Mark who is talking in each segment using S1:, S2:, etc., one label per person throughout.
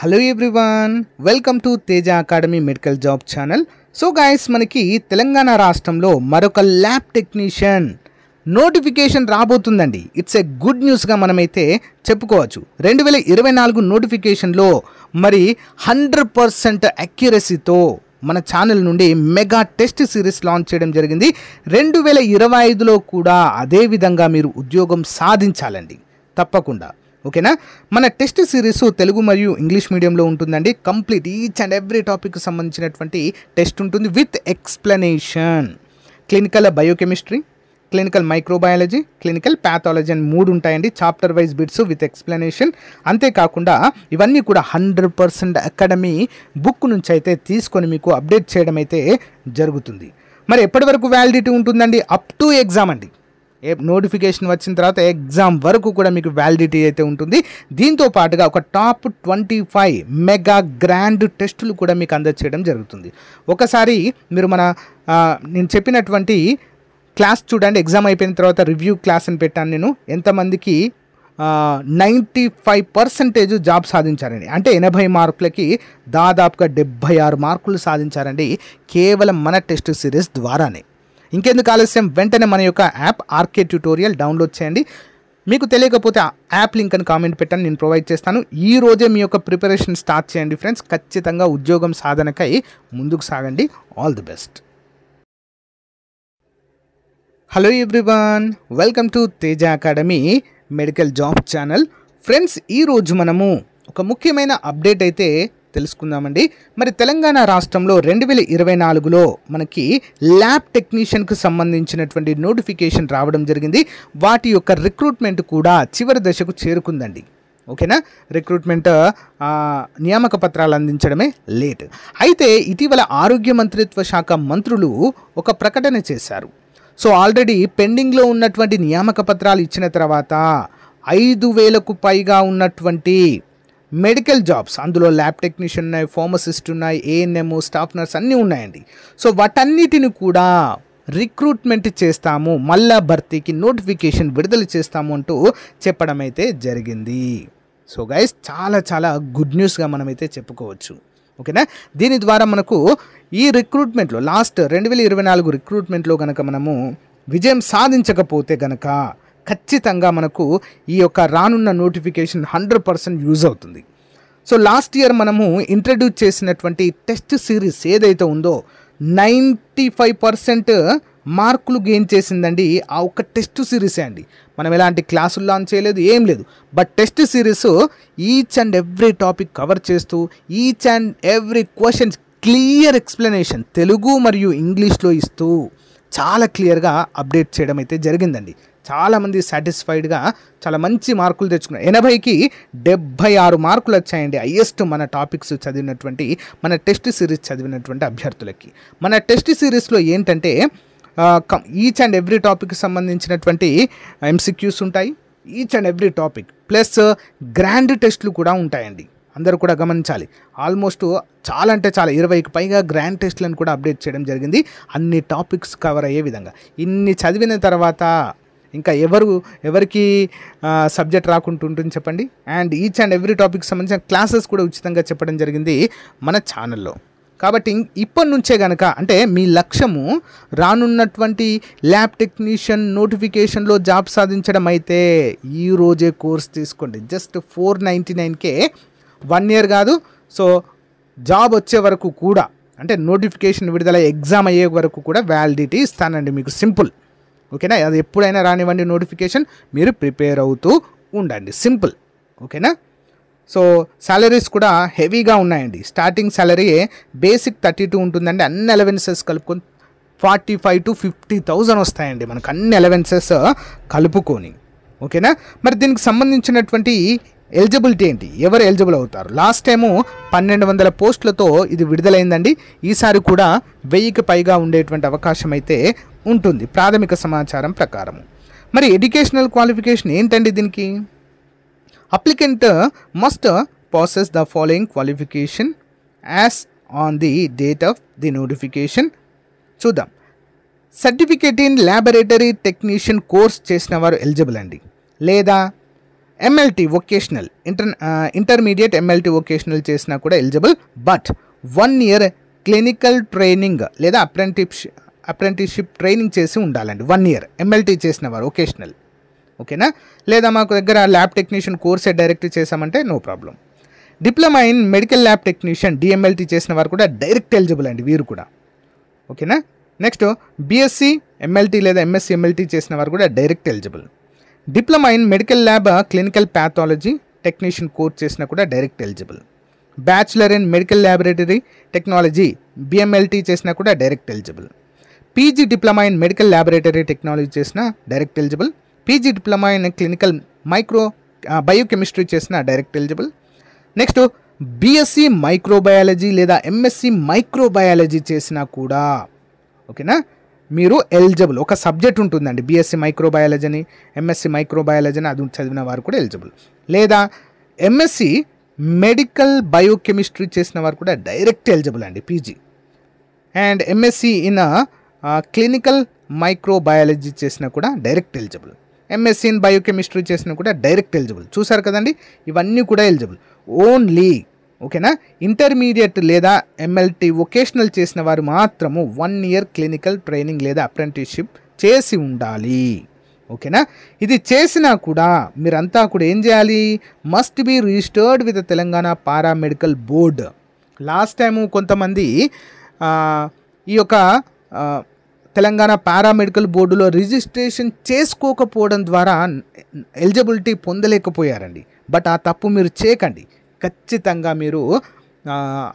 S1: Hello everyone, welcome to Teja academy medical job channel. So guys, మనకి తెలంగాణ రాష్ట్రంలో మరొక lab technician notification రాబోతుందండి. It's a good న్యూస్గా మనమైతే చెప్పుకోవచ్చు. 2024 నోటిఫికేషన్లో మరి 100% అక్యురసీతో మన ఛానల్ నుండి మెగా టెస్ట్ సిరీస్ లాంచ్ చేయడం జరిగింది. 2025లో కూడా అదే విధంగా మీరు ఉద్యోగం సాధించాలండి తప్పకుండా. ఓకేనా? మన టెస్ట్ సిరీస్ తెలుగు మరియు ఇంగ్లీష్ మీడియంలో ఉంటుందండి. కంప్లీట్ ఈచ్ అండ్ ఎవ్రీ టాపిక్కి సంబంధించినటువంటి టెస్ట్ ఉంటుంది with explanation. Clinical biochemistry, clinical microbiology, clinical pathology అని 3 ఉంటాయండి. Chapter wise bits with explanation. అంతేకాకుండా ఇవన్నీ కూడా 100% అకాడమీ బుక్ నుంచి అయితే తీసుకొని మీకు అప్డేట్ చేయడం అయితే జరుగుతుంది. మరి ఎప్పటి వరకు వ్యాలిడిటీ ఉంటుందండి? అప్ టు ఎగ్జామ్ అండి. నోటిఫికేషన్ వచ్చిన తర్వాత ఎగ్జామ్ వరకు కూడా మీకు వ్యాలిడిటీ అయితే ఉంటుంది. దీంతో పాటుగా ఒక టాప్ 25 మెగా గ్రాండ్ టెస్టులు కూడా మీకు అందజేయడం జరుగుతుంది. ఒకసారి మీరు నేను చెప్పినటువంటి క్లాస్ చూడండి. ఎగ్జామ్ అయిపోయిన తర్వాత రివ్యూ క్లాస్ అని పెట్టాను నేను. ఎంతమందికి 95% జాబ్ సాధించారండి. అంటే 80 మార్కులకి దాదాపుగా 76 మార్కులు సాధించారండి, కేవలం మన టెస్ట్ సిరీస్ ద్వారానే. ఇంకెందుకు ఆలస్యం, వెంటనే మన యొక్క యాప్ ఆర్కే ట్యూటోరియల్ డౌన్లోడ్ చేయండి. మీకు తెలియకపోతే యాప్ లింక్ అని కామెంట్ పెట్టండి, నేను ప్రొవైడ్ చేస్తాను. ఈ రోజే మీ యొక్క ప్రిపరేషన్ స్టార్ట్ చేయండి ఫ్రెండ్స్. ఖచ్చితంగా ఉద్యోగం సాధనకై ముందుకు సాగండి. All the best. Hello everyone, welcome to Teja academy medical job channel. Friends, ఈరోజు మనము ఒక ముఖ్యమైన అప్డేట్ అయితే తెలుసుకుందామండి. మరి తెలంగాణ రాష్ట్రంలో 2024లో మనకి ల్యాబ్ టెక్నీషియన్కు సంబంధించినటువంటి నోటిఫికేషన్ రావడం జరిగింది. వాటి యొక్క రిక్రూట్మెంట్ కూడా చివరి దశకు చేరుకుందండి. ఓకేనా? రిక్రూట్మెంట్ నియామక పత్రాలు అందించడమే లేట్. అయితే ఇటీవల ఆరోగ్య మంత్రిత్వ శాఖ మంత్రులు ఒక ప్రకటన చేశారు. సో ఆల్రెడీ పెండింగ్లో ఉన్నటువంటి నియామక పత్రాలు ఇచ్చిన తర్వాత 5,000కు పైగా ఉన్నటువంటి మెడికల్ జాబ్స్, అందులో ల్యాబ్ టెక్నీషియన్ ఉన్నాయి, ఫార్మసిస్ట్ ఉన్నాయి, ఏఎన్ఎం, స్టాఫ్ నర్స్ అన్నీ ఉన్నాయండి. సో వాటన్నిటిని కూడా రిక్రూట్మెంట్ చేస్తాము, మళ్ళా భర్తీకి నోటిఫికేషన్ విడుదల చేస్తాము అంటూ చెప్పడం అయితే జరిగింది. సో గైస్, చాలా చాలా గుడ్ న్యూస్గా మనమైతే చెప్పుకోవచ్చు. ఓకేనా? దీని ద్వారా మనకు ఈ రిక్రూట్మెంట్లో లాస్ట్ 2024 రిక్రూట్మెంట్లో కనుక మనము విజయం సాధించకపోతే కనుక ఖచ్చితంగా మనకు ఈ యొక్క రానున్న నోటిఫికేషన్ 100% యూజ్ అవుతుంది. సో లాస్ట్ ఇయర్ మనము ఇంట్రడ్యూస్ చేసినటువంటి టెస్ట్ సిరీస్ ఏదైతే ఉందో 95% మార్కులు గెయిన్ చేసిందండి ఆ ఒక్క టెస్ట్ సిరీసే అండి. మనం ఎలాంటి క్లాసులు లాంచ్ చేయలేదు, ఏం లేదు. But test series each and every topic cover చేస్తూ each and every questions clear explanation Telugu మరియు ఇంగ్లీష్లో ఇస్తూ చాలా క్లియర్గా అప్డేట్ చేయడం అయితే జరిగిందండి. చాలామంది సాటిస్ఫైడ్గా చాలా మంచి మార్కులు తెచ్చుకున్నారు. 80కి 76 మార్కులు వచ్చాయండి, హైయెస్ట్ మన టాపిక్స్ చదివినటువంటి, మన టెస్ట్ సిరీస్ చదివినటువంటి అభ్యర్థులకి. మన టెస్ట్ సిరీస్లో ఏంటంటే ఈచ్ అండ్ ఎవ్రీ టాపిక్కి సంబంధించినటువంటి ఎంసిక్యూస్ ఉంటాయి, each and every topic plus grand టెస్ట్లు కూడా ఉంటాయండి. అందరూ కూడా గమనించాలి. ఆల్మోస్ట్ చాలా అంటే చాలా 20కి పైగా గ్రాండ్ టెస్ట్లను కూడా అప్డేట్ చేయడం జరిగింది, అన్ని టాపిక్స్ కవర్ అయ్యే విధంగా. ఇన్ని చదివిన తర్వాత ఇంకా ఎవరికి సబ్జెక్ట్ రాకుండా ఉంటుంది చెప్పండి. And each and every topic సంబంధించిన క్లాసెస్ కూడా ఉచితంగా చెప్పడం జరిగింది మన ఛానల్లో. కాబట్టి ఇప్పటి నుంచే కనుక, అంటే మీ లక్ష్యము రానున్నటువంటి ల్యాబ్ టెక్నీషియన్ నోటిఫికేషన్లో జాబ్ సాధించడం అయితే ఈ రోజే కోర్స్ తీసుకోండి. జస్ట్ 499కే 1 ఇయర్ కాదు. సో జాబ్ వచ్చే వరకు కూడా, అంటే నోటిఫికేషన్ విడుదల ఎగ్జామ్ అయ్యే వరకు కూడా వ్యాలిడిటీ ఇస్తానండి మీకు. సింపుల్. ఓకేనా? అది ఎప్పుడైనా రానివ్వండి నోటిఫికేషన్, మీరు ప్రిపేర్ అవుతూ ఉండండి. సింపుల్. ఓకేనా? సో సాలరీస్ కూడా హెవీగా ఉన్నాయండి. స్టార్టింగ్ సాలరీ బేసిక్ 32 ఉంటుందండి. అన్ని అలవెన్సెస్ కలుపుకొని 45,000 to 50,000 వస్తాయండి మనకు, అన్ని అలవెన్సెస్ కలుపుకొని. ఓకేనా? మరి దీనికి సంబంధించినటువంటి ఎలిజిబిలిటీ ఏంటి, ఎవరు ఎలిజిబుల్ అవుతారు? లాస్ట్ టైము 1200 పోస్టులతో ఇది విడుదలైందండి. ఈసారి కూడా 1000కి పైగా ఉండేటువంటి అవకాశం అయితే ఉంటుంది ప్రాథమిక సమాచారం ప్రకారం. మరి ఎడ్యుకేషనల్ క్వాలిఫికేషన్ ఏంటండి దీనికి? Applicant must possess the following qualification as on the date of the notification. చూద్దాం. Certificate in laboratory technician course చేసిన వారు ఎలిజిబుల్ అండి, లేదా MLT vocational intermediate MLT vocational చేసినా కూడా eligible. But 1 year clinical training లేదా అప్రెంటిస్షిప్ ట్రైనింగ్ చేసి ఉండాలండి. 1 year ఎంఎల్టీ చేసిన వారు వొకేషనల్, ఓకేనా. లేదా మాకు దగ్గర ల్యాబ్ టెక్నీషియన్ కోర్సే డైరెక్ట్ చేసామంటే no problem. Diploma in medical lab technician DMLT చేసిన వారు కూడా డైరెక్ట్ ఎలిజిబుల్ అండి వీరు కూడా, ఓకేనా. నెక్స్ట్ బీఎస్సీ ఎంఎల్టీ లేదా ఎంఎస్సీ ఎంఎల్టీ చేసిన వారు కూడా direct eligible. Diploma in medical lab clinical pathology technician course చేసినా కూడా direct eligible. Bachelor in medical laboratory technology BMLT చేసినా కూడా direct eligible. PG diploma in medical laboratory technology చేసిన direct eligible. PG diploma in clinical biochemistry చేసిన direct eligible. Next BSc microbiology లేదా MSc microbiology చేసినా కూడా, ఓకేనా, మీరు ఎలిజిబుల్. ఒక సబ్జెక్ట్ ఉంటుందండి బీఎస్సీ మైక్రోబయాలజీ అని, ఎంఎస్సీ మైక్రోబయాలజీ అని, అది చదివిన వారు కూడా ఎలిజిబుల్. లేదా ఎంఎస్సీ మెడికల్ బయోకెమిస్ట్రీ చేసిన వారు కూడా డైరెక్ట్ ఎలిజిబుల్ అండి PG. And MSc in clinical microbiology చేసినా కూడా direct eligible. MSc in biochemistry చేసినా కూడా డైరెక్ట్ ఎలిజిబుల్. చూసారు కదండి, ఇవన్నీ కూడా ఎలిజిబుల్. ఓన్లీ, ఓకేనా, ఇంటర్మీడియట్ లేదా ఎంఎల్టీ వొకేషనల్ చేసిన వారు మాత్రము 1 year క్లినికల్ ట్రైనింగ్ లేదా అప్రెంటిస్షిప్ చేసి ఉండాలి, ఓకేనా. ఇది చేసినా కూడా మీరంతా కూడా ఏం చేయాలి, must be registered with Telangana paramedical board. Last time కొంతమంది ఈ యొక్క తెలంగాణ పారామెడికల్ బోర్డులో రిజిస్ట్రేషన్ చేసుకోకపోవడం ద్వారా ఎలిజిబిలిటీ పొందలేకపోయారండి. బట్ ఆ తప్పు మీరు చేయకండి, ఖచ్చితంగా మీరు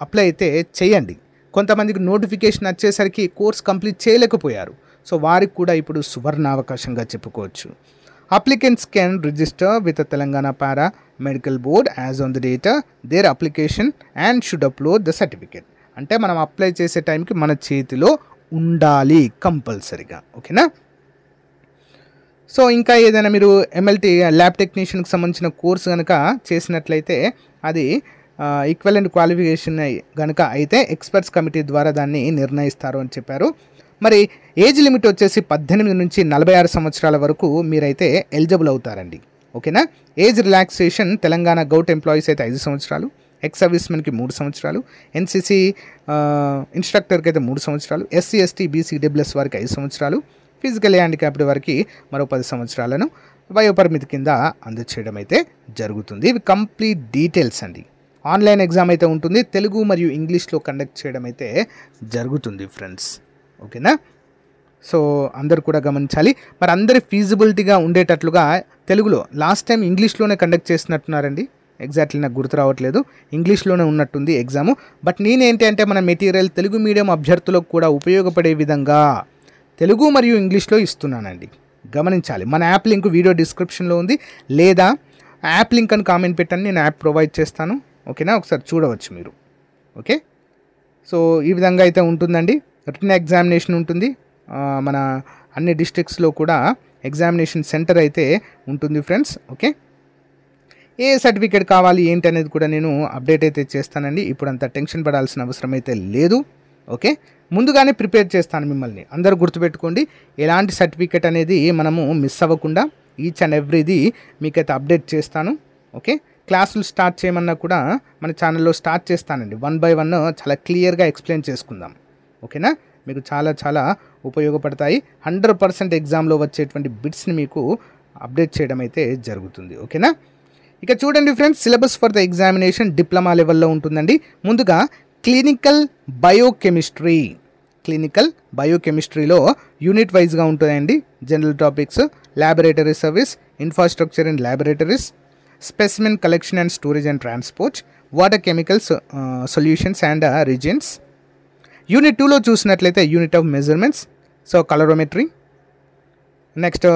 S1: అప్లై అయితే చేయండి. కొంతమందికి నోటిఫికేషన్ వచ్చేసరికి కోర్స్ కంప్లీట్ చేయలేకపోయారు. సో వారికి కూడా ఇప్పుడు సువర్ణ అవకాశంగా చెప్పుకోవచ్చు. Applicants can register with Telangana para medical board as on the data their application and should upload the certificate. అంటే మనం అప్లై చేసే టైంకి మన చేతిలో ఉండాలి కంపల్సరీగా, ఓకేనా. సో ఇంకా ఏదైనా మీరు ఎంఎల్టీ ల్యాబ్ టెక్నీషియన్కి సంబంధించిన కోర్సు కనుక చేసినట్లయితే అది ఈక్వలెంట్ క్వాలిఫికేషన్ కనుక అయితే ఎక్స్పర్ట్స్ కమిటీ ద్వారా దాన్ని నిర్ణయిస్తారు అని చెప్పారు. మరి ఏజ్ లిమిట్ వచ్చేసి 18 నుంచి 46 సంవత్సరాల వరకు మీరైతే ఎలిజిబుల్ అవుతారండి, ఓకేనా. Age relaxation Telangana govt employees అయితే 5 సంవత్సరాలు, ఎక్స్ సర్వీస్మెన్కి 3 సంవత్సరాలు, ఎన్సీసీ ఇన్స్ట్రక్టర్కి అయితే 3 సంవత్సరాలు, ఎస్సీ ఎస్టీ బీసీ డబ్ల్యూఎస్ వారికి 5 సంవత్సరాలు, ఫిజికల్ హ్యాండిక్యాప్డ్ వారికి మరో 10 సంవత్సరాలను వయోపరిమితి కింద అందచేయడం అయితే జరుగుతుంది. ఇవి కంప్లీట్ డీటెయిల్స్ అండి. ఆన్లైన్ ఎగ్జామ్ అయితే ఉంటుంది, తెలుగు మరియు ఇంగ్లీష్లో కండక్ట్ చేయడం అయితే జరుగుతుంది ఫ్రెండ్స్, ఓకేనా. సో అందరు కూడా గమనించాలి. మరి అందరి ఫీజిబిలిటీగా ఉండేటట్లుగా తెలుగులో లాస్ట్ టైం ఇంగ్లీష్లోనే కండక్ట్ చేసినట్టున్నారండి, ఎగ్జాక్ట్లీ నాకు గుర్తు రావట్లేదు, ఇంగ్లీష్లోనే ఉన్నట్టుంది ఎగ్జాము. బట్ నేనేంటి అంటే మన మెటీరియల్ తెలుగు మీడియం అభ్యర్థులకు కూడా ఉపయోగపడే విధంగా తెలుగు మరియు ఇంగ్లీష్లో ఇస్తున్నానండి, గమనించాలి. మన యాప్ లింక్ వీడియో డిస్క్రిప్షన్లో ఉంది, లేదా యాప్ లింక్ అని కామెంట్ పెట్టండి, నేను యాప్ ప్రొవైడ్ చేస్తాను, ఓకేనా. ఒకసారి చూడవచ్చు మీరు, ఓకే. సో ఈ విధంగా అయితే ఉంటుందండి. రిటన్ ఎగ్జామినేషన్ ఉంటుంది, మన అన్ని డిస్ట్రిక్ట్స్లో కూడా ఎగ్జామినేషన్ సెంటర్ అయితే ఉంటుంది ఫ్రెండ్స్, ఓకే. ఏ సర్టిఫికేట్ కావాలి ఏంటి అనేది కూడా నేను అప్డేట్ అయితే చేస్తానండి. ఇప్పుడు అంత టెన్షన్ పడాల్సిన అవసరం అయితే లేదు, ఓకే. ముందుగానే ప్రిపేర్ చేస్తాను మిమ్మల్ని, అందరూ గుర్తుపెట్టుకోండి. ఎలాంటి సర్టిఫికేట్ అనేది మనము మిస్ అవ్వకుండా ఈచ్ అండ్ ఎవ్రీది మీకైతే అప్డేట్ చేస్తాను, ఓకే. క్లాసులు స్టార్ట్ చేయమన్నా కూడా మన ఛానల్లో స్టార్ట్ చేస్తానండి, 1 by 1 చాలా క్లియర్గా ఎక్స్ప్లెయిన్ చేసుకుందాం, ఓకేనా. మీకు చాలా చాలా ఉపయోగపడతాయి. 100% ఎగ్జామ్లో వచ్చేటువంటి బిట్స్ని మీకు అప్డేట్ చేయడం అయితే జరుగుతుంది, ఓకేనా. ఇక చూడండి friends, syllabus for the examination diploma లెవెల్లో ఉంటుందండి. ముందుగా క్లినికల్ బయోకెమిస్ట్రీలో యూనిట్ వైజ్గా ఉంటాయండి. General topics, laboratory service, infrastructure in laboratories, specimen collection and storage and transport, water chemicals solutions and reagents. Unit 2లో చూసినట్లయితే unit of measurements, so colorimetry. Next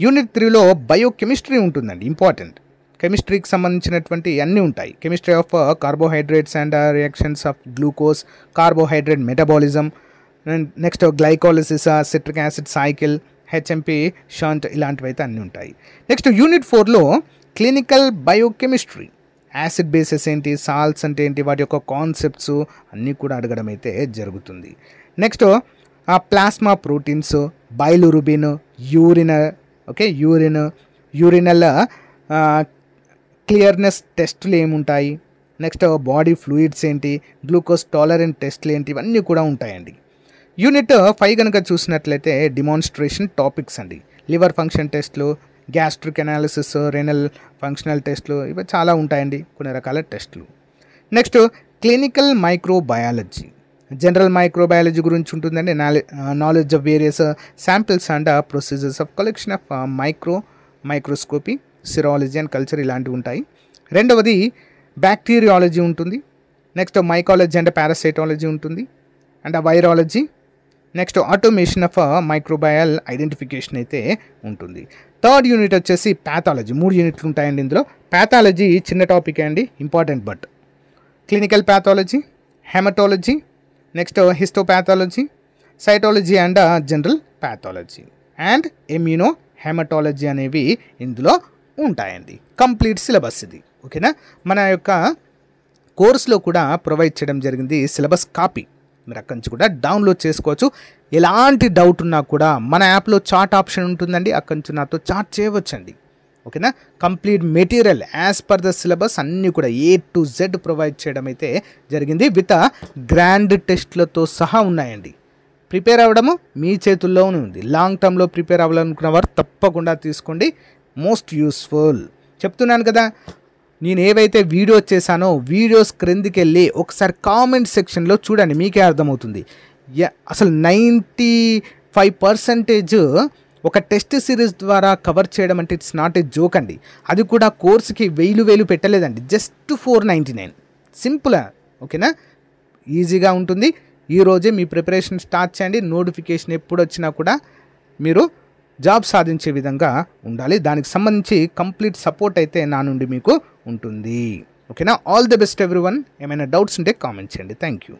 S1: unit 3లో biochemistry ఉంటుందండి, ఇంపార్టెంట్. కెమిస్ట్రీకి సంబంధించినటువంటి అన్నీ ఉంటాయి. Chemistry of carbohydrates and reactions of glucose, carbohydrate metabolism, next glycolysis, citric acid cycle, HMP shunt, ఇలాంటివి అయితే అన్నీ ఉంటాయి. నెక్స్ట్ యూనిట్ 4లో క్లినికల్ బయోకెమిస్ట్రీ, యాసిడ్ బేసెస్ ఏంటి, సాల్ట్స్ అంటే ఏంటి, వాటి యొక్క కాన్సెప్ట్స్ అన్నీ కూడా అడగడం అయితే జరుగుతుంది. Next plasma proteins, bilirubin, urine, okay, urinal clearness టెస్టులు ఏముంటాయి, నెక్స్ట్ బాడీ ఫ్లూయిడ్స్ ఏంటి, గ్లూకోజ్ టాలరెంట్ టెస్టులు ఏంటి, ఇవన్నీ కూడా ఉంటాయండి. యూనిట్ 5 కనుక చూసినట్లయితే డిమాన్స్ట్రేషన్ టాపిక్స్ అండి. లివర్ ఫంక్షన్ టెస్ట్లు, గ్యాస్ట్రిక్ అనాలిసిస్, రెనల్ ఫంక్షనల్ టెస్ట్లు, ఇవి చాలా ఉంటాయండి, కొన్ని రకాల టెస్టులు. Next clinical microbiology, general microbiology గురించి ఉంటుందండి. Knowledge of various samples and procedures of collection of microscopy, serology and culture ఇలాంటివి ఉంటాయి. రెండవది బ్యాక్టీరియాలజీ ఉంటుంది. నెక్స్ట్ మైకాలజీ అండ్ పారాసైటాలజీ ఉంటుంది, and virology. Next automation of microbial identification అయితే ఉంటుంది. థర్డ్ యూనిట్ వచ్చేసి ప్యాథాలజీ. 3 యూనిట్లు ఉంటాయండి ఇందులో. ప్యాథాలజీ చిన్న టాపిక్ అండి, important. But clinical pathology, haematology, next histopathology, cytology and general pathology and immuno haematology అనేవి ఇందులో ఉంటాయండి. కంప్లీట్ సిలబస్ ఇది. ఓకేనా, మన యొక్క కోర్సులో కూడా ప్రొవైడ్ చేయడం జరిగింది సిలబస్ కాపీ. మీరు అక్కడి నుంచి కూడా డౌన్లోడ్ చేసుకోవచ్చు. ఎలాంటి డౌట్ ఉన్నా కూడా మన యాప్లో చాట్ ఆప్షన్ ఉంటుందండి, అక్కడి నుంచి నాతో చాట్ చేయవచ్చండి. ఓకేనా, complete material as per the syllabus అన్నీ కూడా A to Z ప్రొవైడ్ చేయడం అయితే జరిగింది. విత్ గ్రాండ్ టెస్ట్లతో సహా ఉన్నాయండి. ప్రిపేర్ అవ్వడము మీ చేతుల్లోనే ఉంది. లాంగ్ టర్మ్లో ప్రిపేర్ అవ్వాలనుకున్న వారు తప్పకుండా తీసుకోండి. Most useful. చెప్తున్నాను కదా, నేను ఏవైతే వీడియో చేశానో వీడియోస్ క్రిందికి వెళ్ళి ఒకసారి కామెంట్ సెక్షన్లో చూడండి, మీకే అర్థమవుతుంది. అసలు 95% ఒక టెస్ట్ సిరీస్ ద్వారా కవర్ చేయడం అంటే ఇట్స్ నాట్ ఏ జోక్ అండి. అది కూడా కోర్సుకి 1000 పెట్టలేదండి, జస్ట్ 499. సింపుల్. ఓకేనా, ఈజీగా ఉంటుంది. ఈరోజే మీ ప్రిపరేషన్ స్టార్ట్ చేయండి. నోటిఫికేషన్ ఎప్పుడు వచ్చినా కూడా మీరు జాబ్ సాధించే విధంగా ఉండాలి. దానికి సంబంధించి కంప్లీట్ సపోర్ట్ అయితే నా నుండి మీకు ఉంటుంది. ఓకేనా, ఆల్ ది బెస్ట్ ఎవ్రీవన్. ఏమైనా డౌట్స్ ఉంటే కామెంట్ చేయండి. Thank you.